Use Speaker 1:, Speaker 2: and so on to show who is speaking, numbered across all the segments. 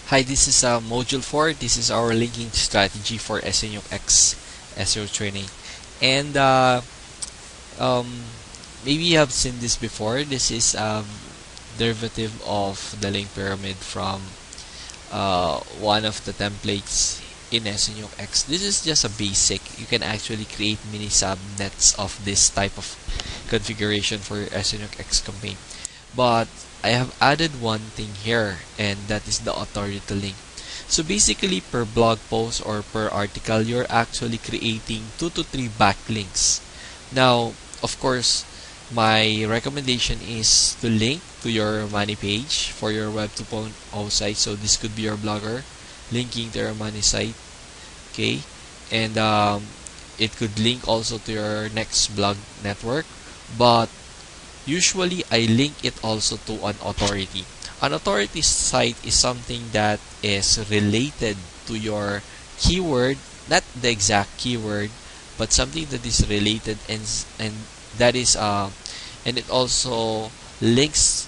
Speaker 1: Hi, this is module 4. This is our linking strategy for Enzo X SEO training. And um, maybe you have seen this before. This is derivative of the link pyramid from one of the templates in Enzo X. This is just a basic. You can actually create mini subnets of this type of configuration for your Enzo X campaign. But I have added one thing here, and that is the authority link. So basically, per blog post or per article, you're actually creating 2 to 3 backlinks. Now, of course, my recommendation is to link to your money page for your Web 2.0 site. So this could be your blogger linking to your money site, okay? And it could link also to your next blog network, but usually I link it also to an authority. An authority site is something that is related to your keyword, not the exact keyword, but something that is related, and that is and it also links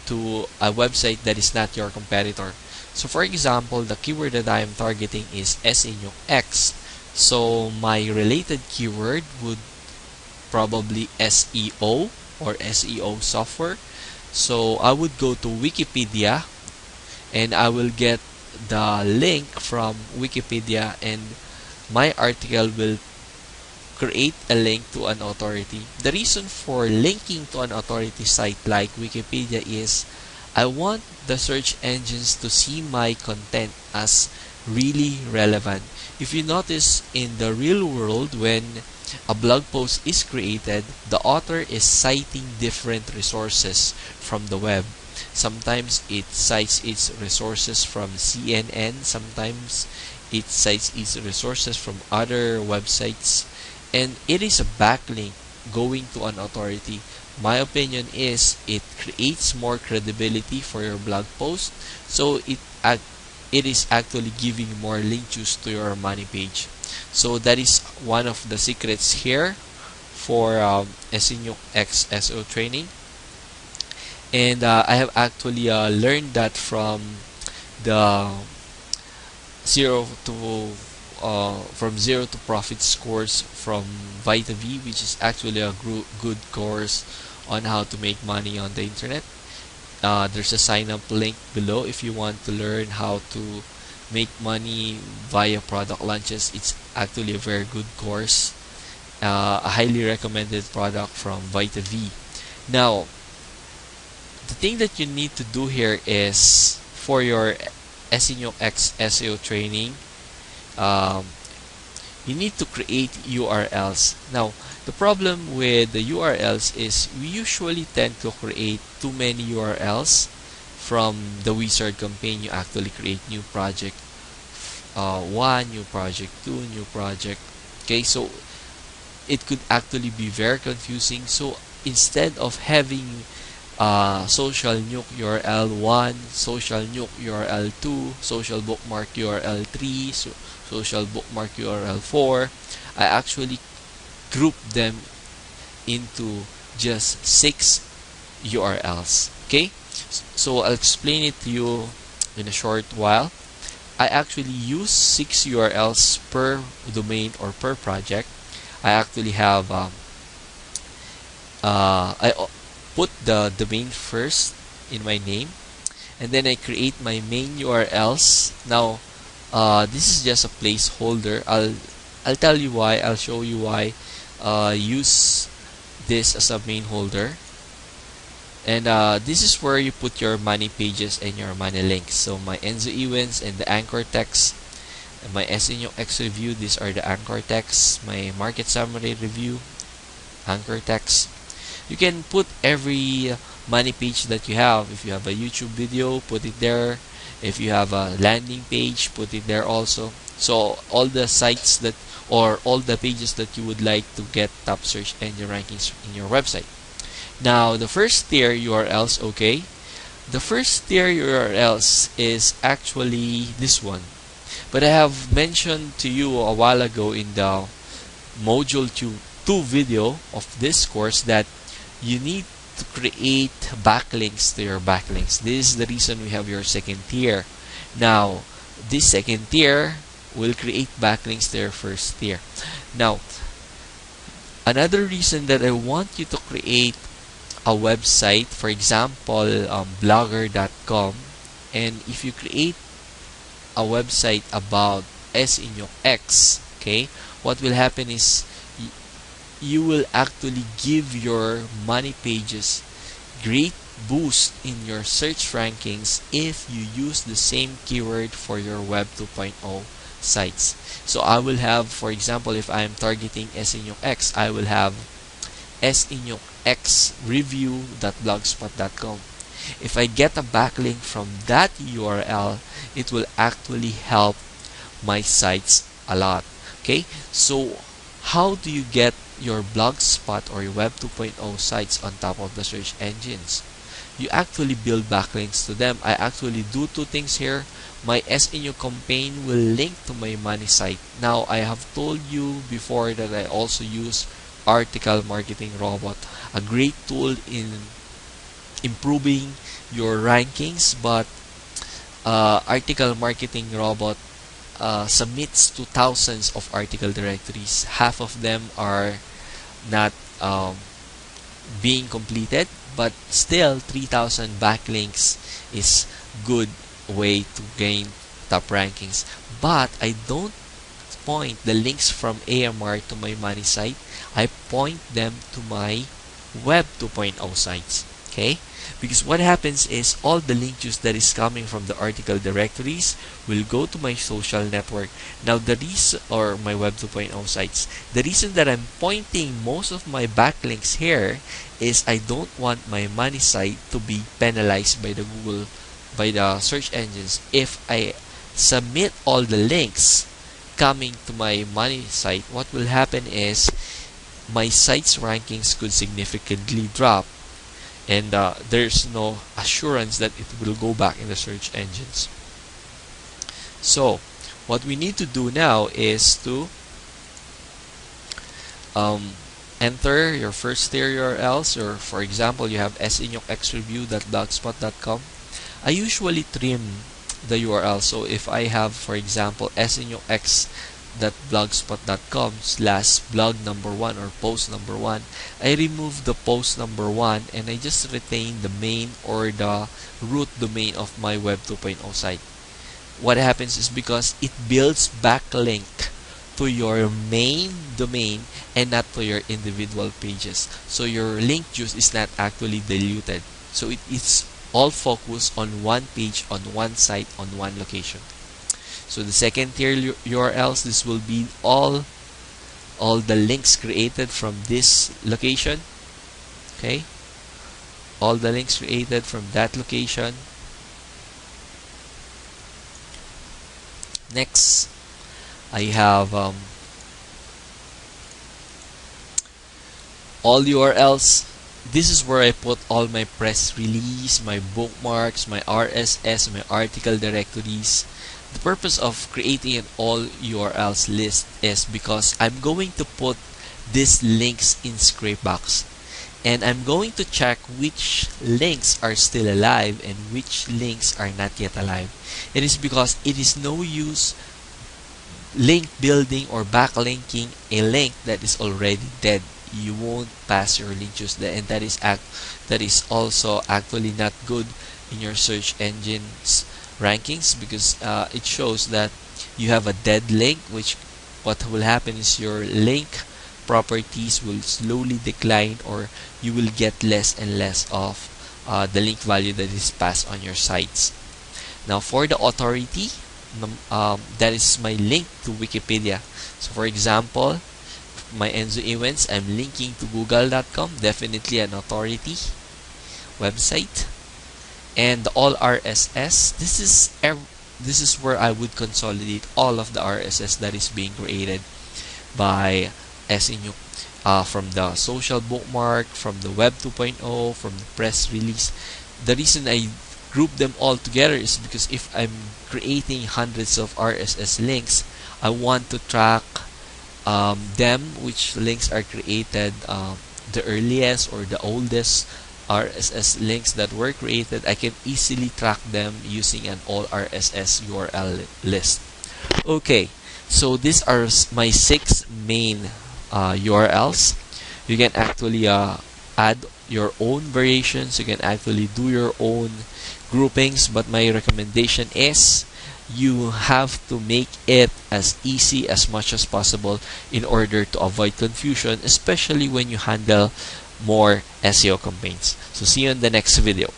Speaker 1: to a website that is not your competitor. So for example, the keyword that I am targeting is Enzo X. So my related keyword would probably SEO or SEO software. So I would go to Wikipedia and I will get the link from Wikipedia, and my article will create a link to an authority. The reason for linking to an authority site like Wikipedia is I want the search engines to see my content as really relevant. If you notice, in the real world, when a blog post is created, the author is citing different resources from the web. Sometimes it cites its resources from CNN, sometimes it cites its resources from other websites, and it is a backlink going to an authority. My opinion is it creates more credibility for your blog post, so it is actually giving more link juice to your money page. So that is one of the secrets here for Enzo X SEO training, and I have actually learned that from the from zero to profits course from VitaV, which is actually a good course on how to make money on the internet. There's a sign up link below if you want to learn how to make money via product launches. It's actually a very good course, a highly recommended product from VitaV. Now, the thing that you need to do here is for your Enzo X SEO training, you need to create URLs. Now, the problem with the URLs is we usually tend to create too many URLs. From the wizard campaign, you actually create new project 1, new project 2, new project. Okay, so it could actually be very confusing. So instead of having social nuke URL 1, social nuke URL 2, social bookmark URL 3, social bookmark URL 4, I actually group them into just 6 URLs. Okay, so I'll explain it to you in a short while. I actually use 6 URLs per domain or per project. I actually have I put the domain first in my name, and then I create my main URLs. Now this is just a placeholder. I'll tell you why. I'll show you why use this as a main holder. And this is where you put your money pages and your money links. So my Enzo events and the anchor text, and my Enzo X review, these are the anchor texts. My market summary review, anchor text. You can put every money page that you have. If you have a YouTube video, put it there. If you have a landing page, put it there also. So all the sites that, or all the pages that you would like to get top search engine rankings in your website. Now, the first tier URLs, okay? The first tier URLs is actually this one. But I have mentioned to you a while ago in the module 2 video of this course that you need to create backlinks to your backlinks. This is the reason we have your second tier. Now, this second tier will create backlinks to your first tier. Now, another reason that I want you to create a website, for example, blogger.com, and if you create a website about SNUX, okay, what will happen is you will actually give your money pages great boost in your search rankings if you use the same keyword for your Web 2.0 sites. So I will have, for example, if I am targeting SNUX, I will have SNUXreview.blogspot.com. If I get a backlink from that URL, it will actually help my sites a lot. Okay, so how do you get your Blogspot or your Web 2.0 sites on top of the search engines? You actually build backlinks to them. I actually do two things here. My SNU campaign will link to my money site. Now, I have told you before that I also use Article Marketing Robot, a great tool in improving your rankings, but Article Marketing Robot submits to thousands of article directories. Half of them are not being completed, but still 3,000 backlinks is good way to gain top rankings. But I don't point the links from AMR to my money site. I point them to my Web 2.0 sites. Okay, because what happens is all the link juice that is coming from the article directories will go to my social network. Now the reason, or my Web 2.0 sites, the reason that I'm pointing most of my backlinks here is I don't want my money site to be penalized by the Google, by the search engines. If I submit all the links coming to my money site, what will happen is my site's rankings could significantly drop, and there's no assurance that it will go back in the search engines. So what we need to do now is to enter your first tier URLs, or for example you have SNUXreview.blogspot.com. I usually trim the URL. So if I have, for example, snux.blogspot.com/blog number 1 or post number 1, I remove the post number 1 and I just retain the main or the root domain of my Web 2.0 site. What happens is because it builds backlink to your main domain and not to your individual pages. So your link juice is not actually diluted. So it is all focused on one page, on one site, on one location. So the second tier URLs, this will be all the links created from this location. Okay, all the links created from that location. Next, I have all URLs. This is where I put all my press release, my bookmarks, my RSS, my article directories. The purpose of creating an all URLs list is because I'm going to put these links in Scrapebox, and I'm going to check which links are still alive and which links are not yet alive. It is because it is no use link building or backlinking a link that is already dead. You won't pass your link juice there, and that is also actually not good in your search engines rankings, because it shows that you have a dead link, which what will happen is your link properties will slowly decline, or you will get less and less of the link value that is passed on your sites. Now for the authority, that is my link to Wikipedia. So for example, my Enzo events, I'm linking to google.com, definitely an authority website. And the all RSS, this is where I would consolidate all of the RSS that is being created by SNU, from the social bookmark, from the Web 2.0, from the press release. The reason I group them all together is because if I'm creating hundreds of RSS links, I want to track them, which links are created the earliest or the oldest RSS links that were created, I can easily track them using an all RSS URL list. Okay, so these are my 6 main URLs. You can actually add your own variations. You can actually do your own groupings, but my recommendation is you have to make it as easy as much as possible in order to avoid confusion, especially when you handle more SEO campaigns. So see you in the next video.